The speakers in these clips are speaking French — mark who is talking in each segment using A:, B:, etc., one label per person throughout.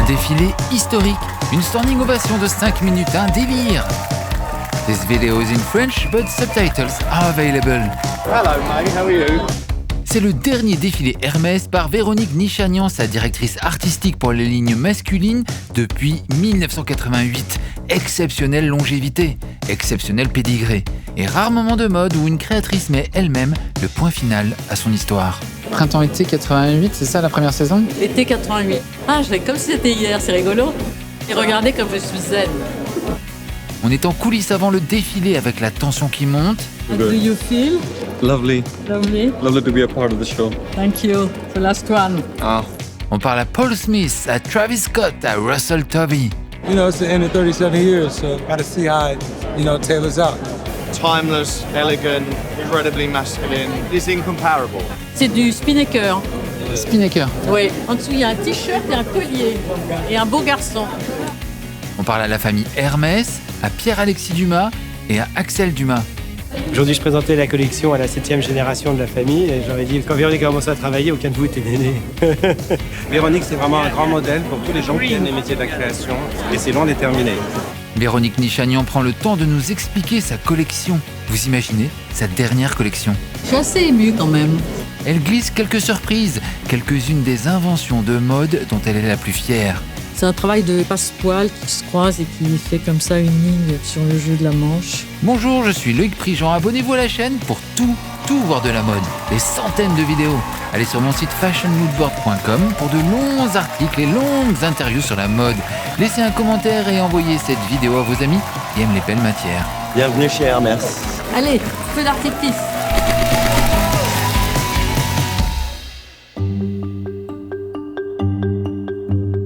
A: défilé historique, une standing ovation de 5 minutes, un délire. This video is in French, but subtitles are available.
B: Hello mate, how are you?
A: C'est le dernier défilé Hermès par Véronique Nichanian, sa directrice artistique pour les lignes masculines depuis 1988. Exceptionnelle longévité, exceptionnel pédigré et rare moment de mode où une créatrice met elle-même le point final à son histoire.
C: Printemps-été 88, c'est ça la première saison?
D: Été 88. Ah, je l'ai comme si c'était hier, c'est rigolo. Et regardez comme je suis zen.
A: On est en coulisses avant le défilé avec la tension qui monte.
D: How do you feel?
B: Lovely.
D: Lovely.
B: Lovely to be a part of the show.
D: Thank you. The last one.
A: On parle à Paul Smith, à Travis Scott, à Russell Tovey.
E: You know, it's the end of 37 years, so gotta see how it, tailors out.
F: Timeless, elegant, incredibly masculine. It's incomparable.
D: C'est du Spinnaker.
C: Spinnaker.
D: Oui. En dessous, il y a un t-shirt et un collier. Et un beau garçon.
A: On parle à la famille Hermès, à Pierre-Alexis Dumas et à Axel Dumas.
G: Aujourd'hui, je présentais la collection à la 7e génération de la famille et j'aurais dit, quand Véronique a commencé à travailler, aucun de vous était né.
H: Véronique, c'est vraiment un grand modèle pour tous les gens qui aiment les métiers de la création et c'est loin d'être terminé.
A: Véronique Nichanian prend le temps de nous expliquer sa collection. Vous imaginez, sa dernière collection.
D: Je suis assez émue quand même.
A: Elle glisse quelques surprises, quelques-unes des inventions de mode dont elle est la plus fière.
D: C'est un travail de passepoil qui se croise et qui fait comme ça une ligne sur le jeu de la Manche.
A: Bonjour, je suis Loïc Prigent. Abonnez-vous à la chaîne pour tout voir de la mode. Des centaines de vidéos. Allez sur mon site fashionmoodboard.com pour de longs articles et longues interviews sur la mode. Laissez un commentaire et envoyez cette vidéo à vos amis qui aiment les belles matières.
F: Bienvenue chez Hermès.
D: Allez, feu d'artifice.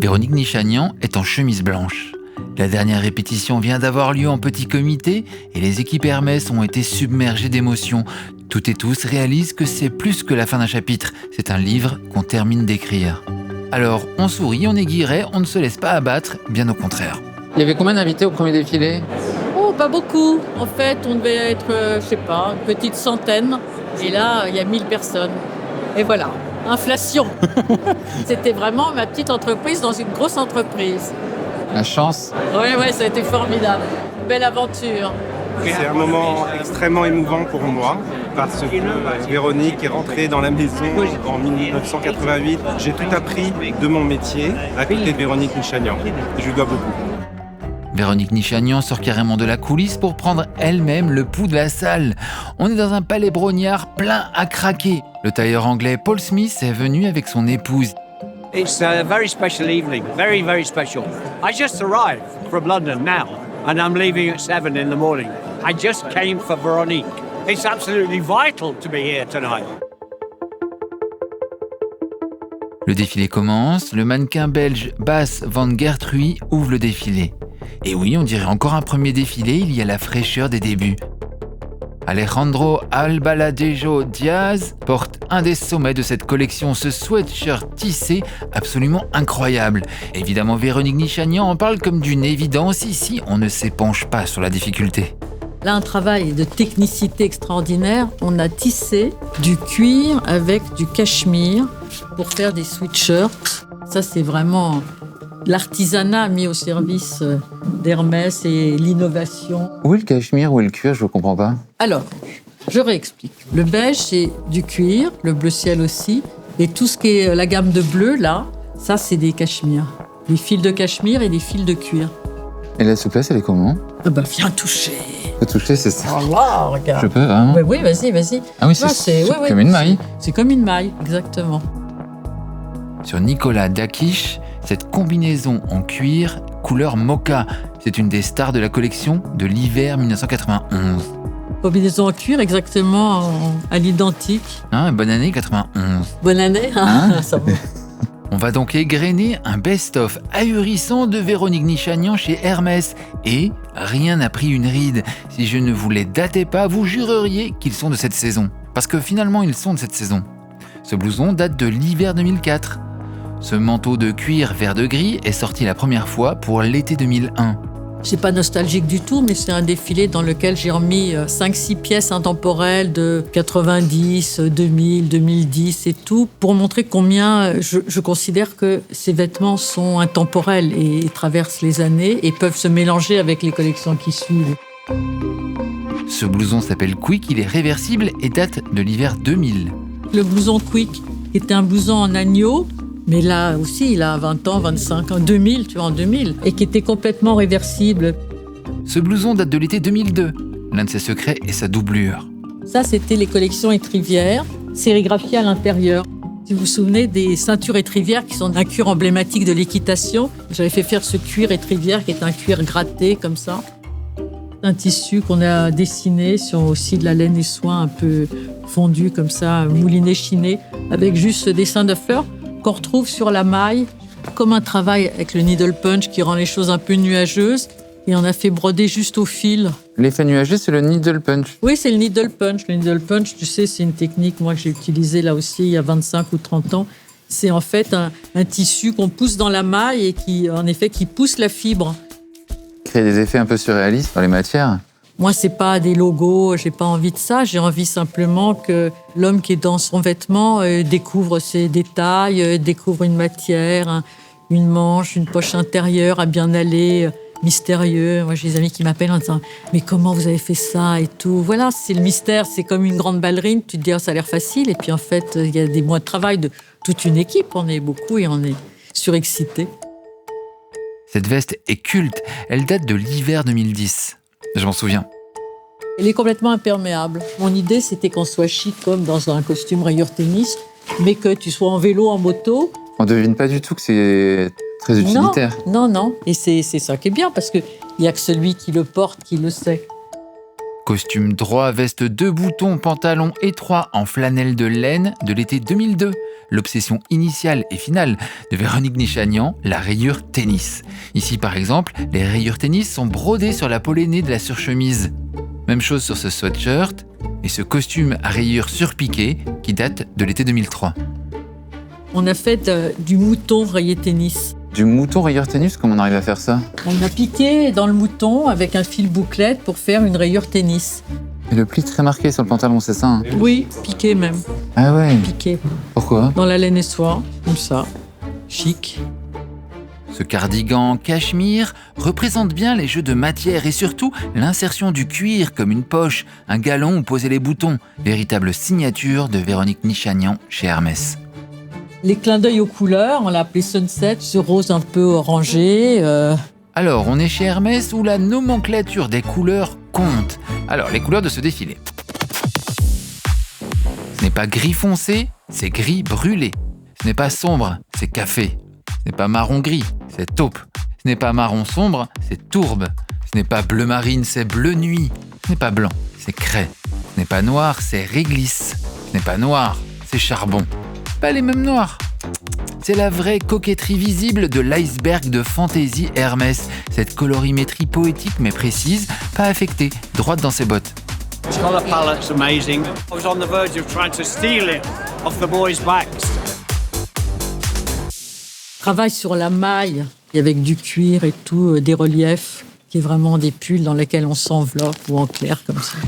A: Véronique Nichanian est en chemise blanche. La dernière répétition vient d'avoir lieu en petit comité et les équipes Hermès ont été submergées d'émotions. Toutes et tous réalisent que c'est plus que la fin d'un chapitre, c'est un livre qu'on termine d'écrire. Alors, on sourit, on est guilleret, on ne se laisse pas abattre, bien au contraire.
C: Il y avait combien d'invités au premier défilé?
D: Oh, pas beaucoup. En fait, on devait être, je sais pas, une petite centaine. Et là, il y a 1000 personnes. Et voilà. Inflation. C'était vraiment ma petite entreprise dans une grosse entreprise.
C: La chance.
D: Oui, ça a été formidable. Belle aventure.
H: C'est un moment extrêmement émouvant pour moi parce que Véronique est rentrée dans la maison en 1988. J'ai tout appris de mon métier à côté de Véronique Nichanian. Je lui dois beaucoup.
A: Véronique Nichanian sort carrément de la coulisse pour prendre elle-même le pouls de la salle. On est dans un palais brognard plein à craquer. Le tailleur anglais Paul Smith est venu avec son épouse.
I: It's a very special evening, very, very special. I just arrived from London now, and I'm leaving at 7 in the morning. I just came for Veronique. It's absolutely vital to be here tonight.
A: Le défilé commence, le mannequin belge Bas van Gertrui ouvre le défilé. Et oui, on dirait encore un premier défilé, il y a la fraîcheur des débuts. Alejandro Albaladejo Diaz porte un des sommets de cette collection, ce sweatshirt tissé absolument incroyable. Évidemment, Véronique Nichanian en parle comme d'une évidence, ici on ne s'épanche pas sur la difficulté.
D: Là, un travail de technicité extraordinaire. On a tissé du cuir avec du cachemire pour faire des sweatshirts. Ça, c'est vraiment l'artisanat mis au service d'Hermès et l'innovation.
C: Où est le cachemire, où est le cuir? Je ne comprends pas.
D: Alors, je réexplique. Le beige, c'est du cuir, le bleu ciel aussi. Et tout ce qui est la gamme de bleu, là, ça, c'est des cachemires. Des fils de cachemire et des fils de cuir.
C: Et la souplesse, elle est comment?
D: Ah bah, viens toucher.
C: Faut toucher, c'est ça.
D: Oh là, regarde.
C: Je peux vraiment?
D: Oui, vas-y.
C: Ah oui,
D: Non,
C: c'est
D: ouais,
C: comme une maille.
D: C'est comme une maille, exactement.
A: Sur Nicolas Dakish, cette combinaison en cuir couleur mocha, c'est une des stars de la collection de l'hiver 1991.
D: Combinaison en cuir, exactement à l'identique.
A: Bonne année 91.
D: Bonne année. Ça va.
A: On va donc égrener un best-of ahurissant de Véronique Nichanian chez Hermès. Et rien n'a pris une ride. Si je ne vous les datais pas, vous jureriez qu'ils sont de cette saison. Parce que finalement, ils sont de cette saison. Ce blouson date de l'hiver 2004. Ce manteau de cuir vert de gris est sorti la première fois pour l'été 2001.
D: C'est pas nostalgique du tout, mais c'est un défilé dans lequel j'ai remis 5-6 pièces intemporelles de 90, 2000, 2010 et tout, pour montrer combien je considère que ces vêtements sont intemporels et traversent les années et peuvent se mélanger avec les collections qui suivent.
A: Ce blouson s'appelle Quick, il est réversible et date de l'hiver 2000.
D: Le blouson Quick était un blouson en agneau, mais là aussi, il a 20 ans, 25 ans, 2000, tu vois, en 2000, et qui était complètement réversible.
A: Ce blouson date de l'été 2002. L'un de ses secrets est sa doublure.
D: Ça, c'était les collections étrivières, sérigraphiées à l'intérieur. Si vous vous souvenez des ceintures étrivières qui sont un cuir emblématique de l'équitation, j'avais fait faire ce cuir étrivière qui est un cuir gratté comme ça. Un tissu qu'on a dessiné sur aussi de la laine et soie un peu fondue comme ça, mouliné, chiné, avec juste ce dessin de fleurs qu'on retrouve sur la maille, comme un travail avec le needle punch qui rend les choses un peu nuageuses. Et on a fait broder juste au fil.
C: L'effet nuageux, c'est le needle punch.
D: Oui, c'est le needle punch. Le needle punch, tu sais, c'est une technique moi que j'ai utilisée là aussi il y a 25 ou 30 ans. C'est en fait un tissu qu'on pousse dans la maille et qui pousse la fibre.
C: Créer des effets un peu surréalistes dans les matières.
D: Moi, c'est pas des logos, j'ai pas envie de ça. J'ai envie simplement que l'homme qui est dans son vêtement découvre ses détails, découvre une matière, une manche, une poche intérieure à bien aller, mystérieux. Moi, j'ai des amis qui m'appellent en disant « Mais comment vous avez fait ça ?» et tout. Voilà, c'est le mystère. C'est comme une grande ballerine. Tu te dis « Oh, ça a l'air facile. » Et puis, en fait, il y a des mois de travail de toute une équipe. On est beaucoup et on est surexcités.
A: Cette veste est culte. Elle date de l'hiver 2010. Je m'en souviens.
D: Elle est complètement imperméable. Mon idée, c'était qu'on soit chic comme dans un costume rayure tennis, mais que tu sois en vélo, en moto.
C: On devine pas du tout que c'est très utilitaire.
D: Non. Et c'est ça qui est bien, parce qu'il n'y a que celui qui le porte qui le sait.
A: Costume droit, veste 2 boutons, pantalon étroit en flanelle de laine de l'été 2002. L'obsession initiale et finale de Véronique Nichanian, la rayure tennis. Ici, par exemple, les rayures tennis sont brodées sur la pollenée de la surchemise. Même chose sur ce sweatshirt et ce costume à rayures surpiquées qui date de l'été 2003.
D: On a fait du mouton rayé tennis.
C: Du mouton rayure tennis, comment on arrive à faire ça?
D: On a piqué dans le mouton avec un fil bouclette pour faire une rayure tennis.
C: Et le pli très marqué sur le pantalon, c'est ça hein?
D: Oui, piqué même.
C: Ah ouais.
D: Piqué.
C: Pourquoi?
D: Dans la laine et soie, comme ça. Chic.
A: Ce cardigan cachemire représente bien les jeux de matière et surtout l'insertion du cuir comme une poche, un galon où poser les boutons, véritable signature de Véronique Nichanian chez Hermès.
D: Les clins d'œil aux couleurs, on l'a appelé Sunset, ce rose un peu orangé.
A: Alors, on est chez Hermès où la nomenclature des couleurs compte. Alors, les couleurs de ce défilé. Ce n'est pas gris foncé, c'est gris brûlé. Ce n'est pas sombre, c'est café. Ce n'est pas marron gris, c'est taupe. Ce n'est pas marron sombre, c'est tourbe. Ce n'est pas bleu marine, c'est bleu nuit. Ce n'est pas blanc, c'est craie. Ce n'est pas noir, c'est réglisse. Ce n'est pas noir, c'est charbon. Pas les mêmes noirs. C'est la vraie coquetterie visible de l'iceberg de fantaisie Hermès. Cette colorimétrie poétique mais précise, pas affectée, droite dans ses bottes.
I: The colour palette's amazing. I was on the verge of trying to steal it off the boys' backs.
D: Travail sur la maille, et avec du cuir et tout, des reliefs, qui est vraiment des pulls dans lesquels on s'enveloppe ou en clair comme ça.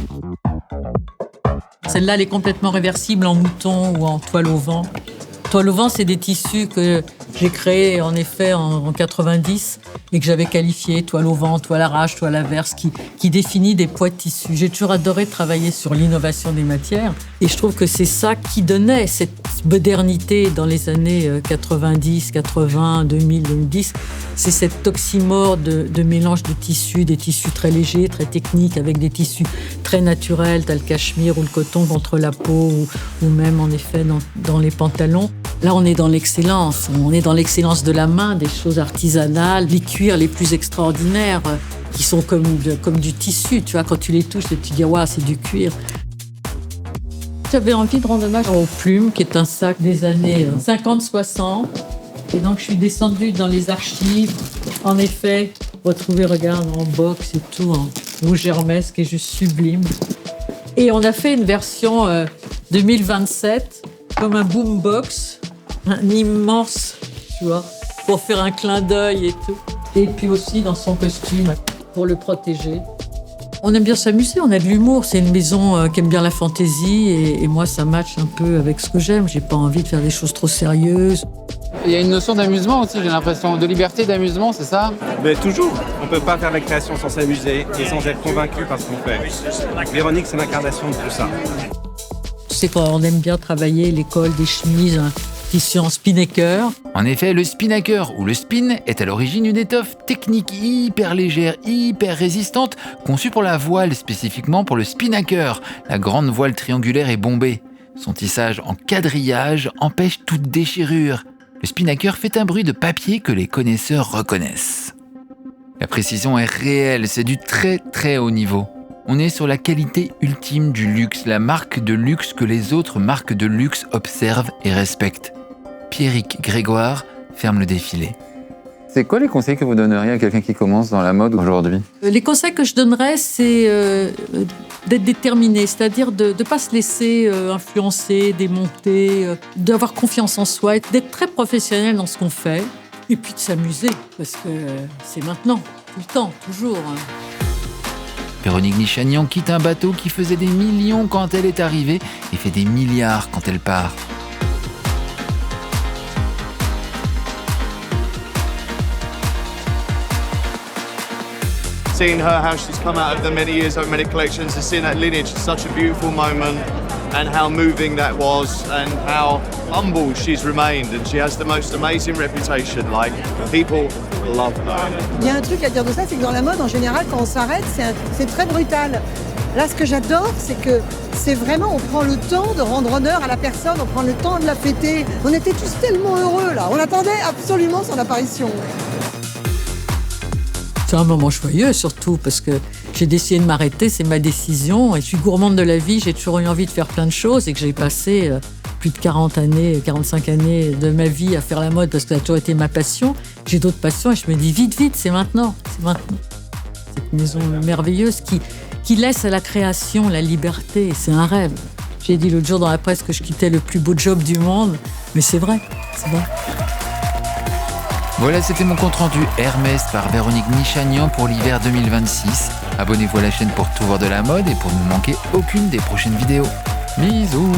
D: Celle-là, elle est complètement réversible en mouton ou en toile au vent. Toile au vent, c'est des tissus que j'ai créés en effet en 90 et que j'avais qualifiés toile au vent, toile à rage, toile à verse, qui définit des poids de tissus. J'ai toujours adoré travailler sur l'innovation des matières et je trouve que c'est ça qui donnait cette modernité dans les années 90, 80, 2000, 2010. C'est cette oxymore de mélange de tissus, des tissus très légers, très techniques, avec des tissus très naturels, tel le cachemire ou le coton contre la peau ou même en effet dans les pantalons. Là, on est dans l'excellence. On est dans l'excellence de la main, des choses artisanales, les cuirs les plus extraordinaires qui sont comme du tissu. Tu vois, quand tu les touches, tu te dis « Waouh, c'est du cuir ». J'avais envie de rendre hommage aux plumes, qui est un sac des années 50-60. Et donc, je suis descendue dans les archives. En effet, retrouver, regarde, en box et tout, en rouge Hermès, qui est juste sublime. Et on a fait une version 2027, comme un boombox, un immense, tu vois, pour faire un clin d'œil et tout. Et puis aussi dans son costume. pour le protéger. On aime bien s'amuser, on a de l'humour. C'est une maison qui aime bien la fantaisie et moi, ça matche un peu avec ce que j'aime. J'ai pas envie de faire des choses trop sérieuses.
C: Il y a une notion d'amusement aussi, j'ai l'impression, de liberté d'amusement, c'est ça?
H: Mais toujours, on ne peut pas faire la création sans s'amuser et sans être convaincu par ce qu'on fait. Véronique, c'est l'incarnation de tout ça.
D: C'est quand on aime bien travailler l'école des chemises, un tissu en spinnaker.
A: En effet, le spinnaker ou le spin est à l'origine une étoffe technique hyper légère, hyper résistante, conçue pour la voile, spécifiquement pour le spinnaker, la grande voile triangulaire et bombée. Son tissage en quadrillage empêche toute déchirure. Le spinnaker fait un bruit de papier que les connaisseurs reconnaissent. La précision est réelle, c'est du très très haut niveau. On est sur la qualité ultime du luxe, la marque de luxe que les autres marques de luxe observent et respectent. Pierrick Grégoire ferme le défilé.
C: C'est quoi les conseils que vous donneriez à quelqu'un qui commence dans la mode aujourd'hui?
D: Les conseils que je donnerais, c'est d'être déterminé, c'est-à-dire de ne pas se laisser influencer, démonter, d'avoir confiance en soi, d'être très professionnel dans ce qu'on fait, et puis de s'amuser, parce que c'est maintenant, tout le temps, toujours.
A: Véronique Nichanian quitte un bateau qui faisait des millions quand elle est arrivée et fait des milliards quand elle part.
F: Seeing her, how she's come out of the many years of many collections, and seeing that lineage, such a beautiful moment, and how moving that was, and how humble she's remained, and she has the most amazing reputation. Like, people love her.
J: Il y a un truc à dire de ça, c'est que dans la mode, en général, quand on s'arrête, c'est très brutal. Là, ce que j'adore, c'est que c'est vraiment, on prend le temps de rendre honneur à la personne, on prend le temps de la fêter. On était tous tellement heureux, là. On attendait absolument son apparition.
D: C'est un moment joyeux, surtout, parce que j'ai décidé de m'arrêter, c'est ma décision. Et je suis gourmande de la vie, j'ai toujours eu envie de faire plein de choses et que j'ai passé plus de 40 années, 45 années de ma vie à faire la mode parce que ça a toujours été ma passion. J'ai d'autres passions et je me dis vite, c'est maintenant, c'est maintenant. Cette maison merveilleuse qui laisse à la création la liberté, c'est un rêve. J'ai dit l'autre jour dans la presse que je quittais le plus beau job du monde, mais c'est vrai, c'est vrai.
A: Voilà, c'était mon compte-rendu Hermès par Véronique Nichanian pour l'hiver 2026. Abonnez-vous à la chaîne pour tout voir de la mode et pour ne manquer aucune des prochaines vidéos. Bisous!